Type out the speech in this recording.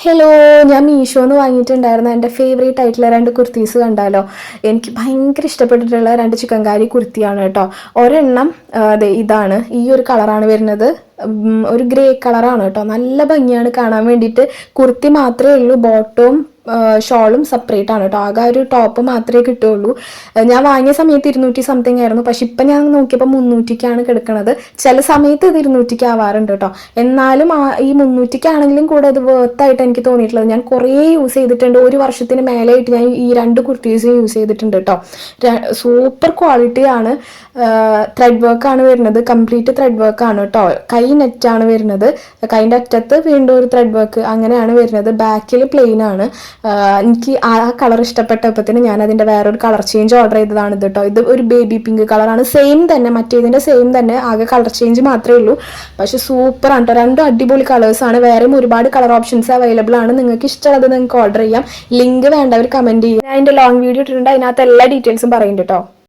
Hello, ഞാൻ മീഷോന്ന് വാങ്ങിയിട്ടുണ്ടായിരുന്ന എൻ്റെ favourite ആയിട്ടുള്ള രണ്ട് കുർത്തീസ് കണ്ടാലോ. എനിക്ക് ഭയങ്കര ഇഷ്ടപ്പെട്ടിട്ടുള്ള രണ്ട് ചിക്കൻകാരി കുർത്തിയാണ് കേട്ടോ. ഒരെണ്ണം അതെ ഇതാണ്, ഈ ഒരു കളറാണ് വരുന്നത്. ഒരു ഗ്രേ കളറാണ് കേട്ടോ. നല്ല ഭംഗിയാണ് കാണാൻ വേണ്ടിയിട്ട്. കുർത്തി മാത്രമേ ഉള്ളൂ, ബോട്ടവും ഷോളും സെപ്പറേറ്റ് ആണ് കേട്ടോ. ആകെ ഒരു ടോപ്പ് മാത്രമേ കിട്ടുകയുള്ളൂ. ഞാൻ വാങ്ങിയ സമയത്ത് 200 സംതിങ് ആയിരുന്നു, പക്ഷെ ഇപ്പം ഞാൻ നോക്കിയപ്പോൾ 300-ക്കാണ് കിടക്കുന്നത്. ചില സമയത്ത് ഇത് 200-ക്ക് ആവാറുണ്ട് കേട്ടോ. എന്നാലും ഈ 300-ക്കാണെങ്കിലും കൂടെ അത് വേർത്തായിട്ട് എനിക്ക് തോന്നിയിട്ടുള്ളത്. ഞാൻ കുറേ യൂസ് ചെയ്തിട്ടുണ്ട്, ഒരു വർഷത്തിന് മേലെയായിട്ട് ഞാൻ ഈ രണ്ട് കുർത്തീസും യൂസ് ചെയ്തിട്ടുണ്ട് കേട്ടോ. സൂപ്പർ ക്വാളിറ്റിയാണ്. ത്രെഡ് വർക്കാണ് വരുന്നത്, കംപ്ലീറ്റ് ത്രെഡ് വർക്കാണ് കേട്ടോ. കൈ നെറ്റാണ് വരുന്നത്, കൈൻ്റെ അറ്റത്ത് വീണ്ടും ഒരു ത്രെഡ് വർക്ക്, അങ്ങനെയാണ് വരുന്നത്. ബാക്കിൽ പ്ലെയിൻ ആണ്. എനിക്ക് ആ കളർ ഇഷ്ടപ്പെട്ടപ്പത്തിന് ഞാൻ അതിൻ്റെ വേറൊരു കളർ ചേഞ്ച് ഓർഡർ ചെയ്തതാണ് ഇത് കേട്ടോ. ഇത് ഒരു ബേബി പിങ്ക് കളറാണ്, സെയിം തന്നെ, മറ്റേതിൻ്റെ സെയിം തന്നെ, ആകെ കളർ ചേഞ്ച് മാത്രമേ ഉള്ളൂ. പക്ഷെ സൂപ്പറാണ് കേട്ടോ. രണ്ടും അടിപൊളി കളേഴ്സാണ്. വേറെയും ഒരുപാട് കളർ ഓപ്ഷൻസ് അവൈലബിൾ ആണ്. നിങ്ങൾക്ക് ഇഷ്ടമുള്ളത് നിങ്ങൾക്ക് ഓർഡർ ചെയ്യാം. ലിങ്ക് വേണ്ടവർ കമൻറ്റ് ചെയ്യാം. ഞാൻ അതിൻ്റെ ലോങ് വീഡിയോ ഇട്ടിട്ടുണ്ട്, അതിനകത്ത് എല്ലാ ഡീറ്റെയിൽസും പറയുന്നുണ്ട് കേട്ടോ.